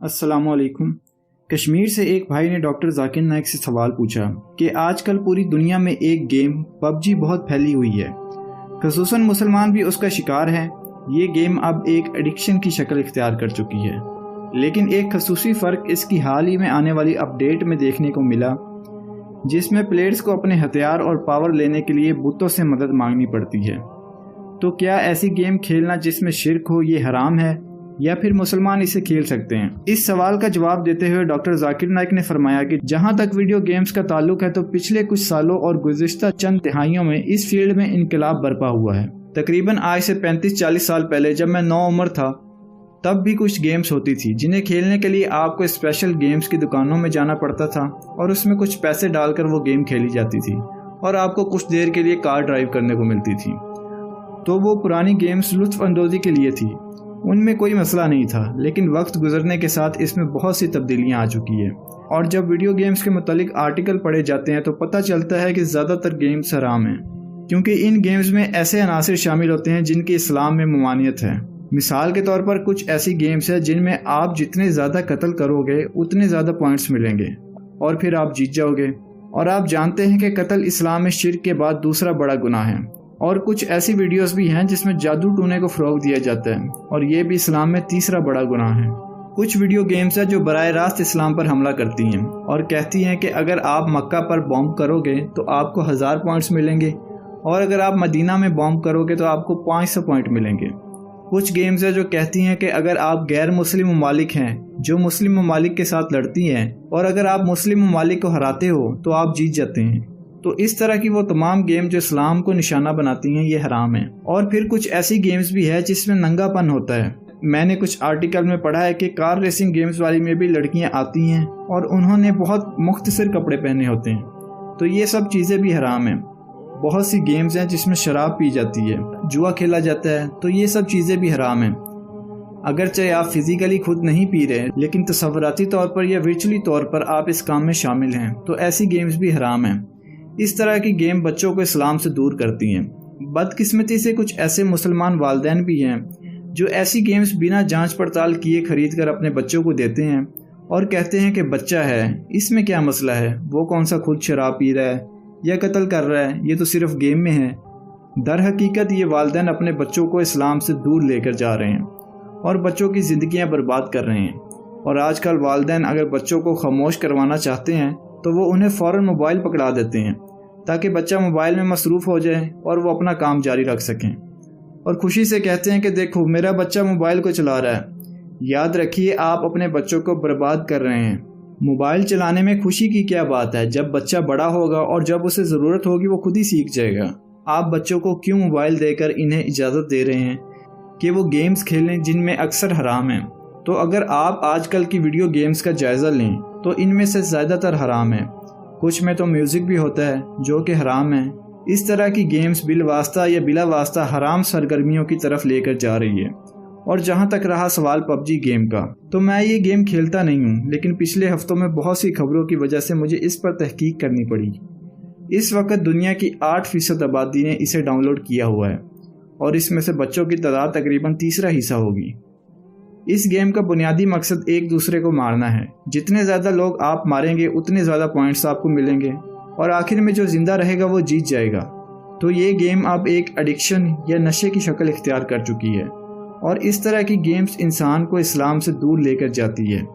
अस्सलाम वालेकुम। कश्मीर से एक भाई ने डॉक्टर जाकिर नाइक से सवाल पूछा कि आजकल पूरी दुनिया में एक गेम पबजी बहुत फैली हुई है, ख़ुसूसन मुसलमान भी उसका शिकार हैं। ये गेम अब एक एडिक्शन की शक्ल इख्तियार कर चुकी है, लेकिन एक खसूसी फ़र्क इसकी हाल ही में आने वाली अपडेट में देखने को मिला, जिसमें प्लेयर्स को अपने हथियार और पावर लेने के लिए बुतों से मदद मांगनी पड़ती है। तो क्या ऐसी गेम खेलना जिसमें शिरक हो ये हराम है, या फिर मुसलमान इसे खेल सकते हैं? इस सवाल का जवाब देते हुए डॉक्टर जाकिर नाइक ने फरमाया कि जहां तक वीडियो गेम्स का ताल्लुक है तो पिछले कुछ सालों और गुज़िश्ता चंद तिहाइयों में इस फील्ड में इनकलाब बरपा हुआ है। तकरीबन आज से 35-40 साल पहले जब मैं 9 उम्र था, तब भी कुछ गेम्स होती थी जिन्हें खेलने के लिए आपको स्पेशल गेम्स की दुकानों में जाना पड़ता था और उसमें कुछ पैसे डालकर वो गेम खेली जाती थी और आपको कुछ देर के लिए कार ड्राइव करने को मिलती थी। तो वो पुरानी गेम्स लुत्फ़ अंदोज़ी के लिए थी, उनमें कोई मसला नहीं था। लेकिन वक्त गुजरने के साथ इसमें बहुत सी तब्दीलियां आ चुकी है, और जब वीडियो गेम्स के मुतालिक आर्टिकल पढ़े जाते हैं तो पता चलता है कि ज़्यादातर गेम्स हराम हैं, क्योंकि इन गेम्स में ऐसे अनासिर शामिल होते हैं जिनकी इस्लाम में ममानियत है। मिसाल के तौर पर कुछ ऐसी गेम्स हैं जिनमें आप जितने ज़्यादा कत्ल करोगे उतने ज़्यादा पॉइंट्स मिलेंगे और फिर आप जीत जाओगे, और आप जानते हैं कि कत्ल इस्लाम में शिर्क के बाद दूसरा बड़ा गुनाह है। और कुछ ऐसी वीडियोस भी हैं जिसमें जादू टूने को फ़रोग़ दिया जाता है, और ये भी इस्लाम में तीसरा बड़ा गुनाह है। कुछ वीडियो गेम्स हैं जो बराह रास्त इस्लाम पर हमला करती हैं और कहती हैं कि अगर आप मक्का पर बॉम्ब करोगे तो आपको 1000 पॉइंट्स मिलेंगे, और अगर आप मदीना में बॉम्ब करोगे तो आपको 500 पॉइंट मिलेंगे। कुछ गेम्स हैं जो कहती हैं कि अगर आप गैर मुस्लिम ममालिक हैं जो मुस्लिम ममालिक के साथ लड़ती हैं, और अगर आप मुस्लिम ममालिक को हराते हो तो आप जीत जाते हैं। तो इस तरह की वो तमाम गेम जो इस्लाम को निशाना बनाती हैं ये हराम है। और फिर कुछ ऐसी गेम्स भी है जिसमें नंगापन होता है। मैंने कुछ आर्टिकल में पढ़ा है कि कार रेसिंग गेम्स वाली में भी लड़कियां आती हैं और उन्होंने बहुत मुख्तसर कपड़े पहने होते हैं, तो ये सब चीज़ें भी हराम हैं। बहुत सी गेम्स हैं जिसमें शराब पी जाती है, जुआ खेला जाता है, तो ये सब चीज़ें भी हराम हैं। अगरचे आप फिजिकली खुद नहीं पी रहे, लेकिन तसव्वुराती तौर पर या वर्चुअली तौर पर आप इस काम में शामिल हैं, तो ऐसी गेम्स भी हराम हैं। इस तरह की गेम बच्चों को इस्लाम से दूर करती हैं। बदकिस्मती से कुछ ऐसे मुसलमान वालिदैन भी हैं जो ऐसी गेम्स बिना जांच पड़ताल किए खरीद कर अपने बच्चों को देते हैं और कहते हैं कि बच्चा है, इसमें क्या मसला है, वो कौन सा खुद शराब पी रहा है या कत्ल कर रहा है, ये तो सिर्फ गेम में है। दर हकीकत ये वालिदैन अपने बच्चों को इस्लाम से दूर लेकर जा रहे हैं और बच्चों की ज़िंदगियाँ बर्बाद कर रहे हैं। और आजकल वालिदैन अगर बच्चों को खामोश करवाना चाहते हैं तो वो उन्हें फ़ौरन मोबाइल पकड़ा देते हैं ताकि बच्चा मोबाइल में मसरूफ़ हो जाए और वो अपना काम जारी रख सकें, और खुशी से कहते हैं कि देखो मेरा बच्चा मोबाइल को चला रहा है। याद रखिए, आप अपने बच्चों को बर्बाद कर रहे हैं। मोबाइल चलाने में खुशी की क्या बात है? जब बच्चा बड़ा होगा और जब उसे ज़रूरत होगी वो खुद ही सीख जाएगा। आप बच्चों को क्यों मोबाइल देकर इन्हें इजाज़त दे रहे हैं कि वो गेम्स खेलें जिनमें अक्सर हराम हैं? तो अगर आप आजकल की वीडियो गेम्स का जायज़ा लें तो इनमें से ज़्यादातर हराम है। कुछ में तो म्यूज़िक भी होता है जो कि हराम है। इस तरह की गेम्स बिलवास्ता या बिला वास्ता हराम सरगर्मियों की तरफ लेकर जा रही है। और जहां तक रहा सवाल पबजी गेम का, तो मैं ये गेम खेलता नहीं हूं, लेकिन पिछले हफ्तों में बहुत सी खबरों की वजह से मुझे इस पर तहकीक करनी पड़ी। इस वक्त दुनिया की 8% आबादी ने इसे डाउनलोड किया हुआ है, और इसमें से बच्चों की तादाद तकरीबन तीसरा हिस्सा होगी। इस गेम का बुनियादी मकसद एक दूसरे को मारना है। जितने ज़्यादा लोग आप मारेंगे उतने ज़्यादा पॉइंट्स आपको मिलेंगे, और आखिर में जो ज़िंदा रहेगा वो जीत जाएगा। तो ये गेम अब एक एडिक्शन या नशे की शक्ल इख्तियार कर चुकी है, और इस तरह की गेम्स इंसान को इस्लाम से दूर लेकर जाती है।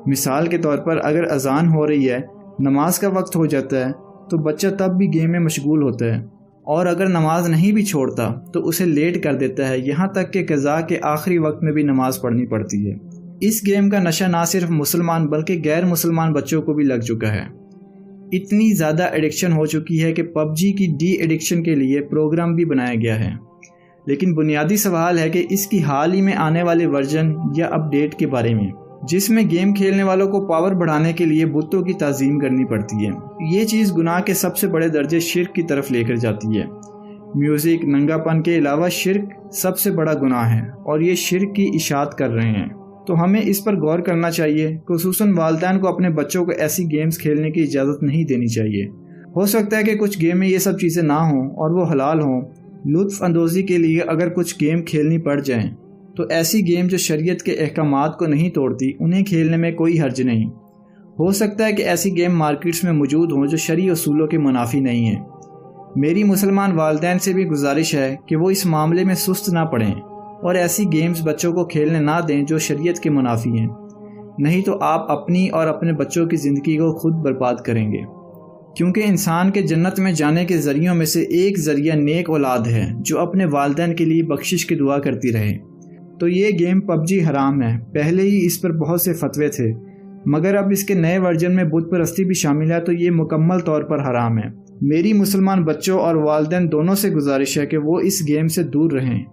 मिसाल के तौर पर अगर अजान हो रही है, नमाज का वक्त हो जाता है, तो बच्चा तब भी गेम में मशगूल होता है, और अगर नमाज नहीं भी छोड़ता तो उसे लेट कर देता है, यहाँ तक कि क़ज़ा के आखिरी वक्त में भी नमाज पढ़नी पड़ती है। इस गेम का नशा ना सिर्फ मुसलमान बल्कि गैर मुसलमान बच्चों को भी लग चुका है। इतनी ज़्यादा एडिक्शन हो चुकी है कि पबजी की डी एडिक्शन के लिए प्रोग्राम भी बनाया गया है। लेकिन बुनियादी सवाल है कि इसकी हाल ही में आने वाले वर्जन या अपडेट के बारे में, जिसमें गेम खेलने वालों को पावर बढ़ाने के लिए बुतों की ताज़ीम करनी पड़ती है। ये चीज़ गुनाह के सबसे बड़े दर्जे शिर्क की तरफ लेकर जाती है। म्यूज़िक, नंगापन के अलावा शिर्क सबसे बड़ा गुनाह है, और ये शिर्क की इशाअत कर रहे हैं। तो हमें इस पर गौर करना चाहिए। खुसूसन वालिदैन को अपने बच्चों को ऐसी गेम्स खेलने की इजाज़त नहीं देनी चाहिए। हो सकता है कि कुछ गेम में ये सब चीज़ें ना हों और वो हलाल हों। लुत्फ़ अंदोज़ी के लिए अगर कुछ गेम खेलनी पड़ जाएं تو ایسی گیم جو شریعت کے احکامات کو نہیں توڑتی انہیں کھیلنے میں کوئی حرج نہیں۔ ہو سکتا ہے کہ ایسی گیم مارکیٹس میں موجود ہوں جو شرعی اصولوں کے منافی نہیں ہیں۔ میری مسلمان والدین سے بھی گزارش ہے کہ وہ اس معاملے میں سست نہ پڑیں اور ایسی گیمز بچوں کو کھیلنے نہ دیں جو شریعت کے منافی ہیں، نہیں تو آپ اپنی اور اپنے بچوں کی زندگی کو خود برباد کریں گے، کیونکہ انسان کے جنت میں جانے کے ذریعوں میں سے ایک ذریعہ نیک اولاد ہے جو اپنے والدین کے لیے بخشش کی دعا کرتی رہے۔ تو یہ گیم PUBG حرام ہے۔ پہلے ہی اس پر بہت سے فتوے تھے، مگر اب اس کے نئے ورژن میں بت پرستی بھی شامل ہے، تو یہ مکمل طور پر حرام ہے۔ میری مسلمان بچوں اور والدین دونوں سے گزارش ہے کہ وہ اس گیم سے دور رہیں۔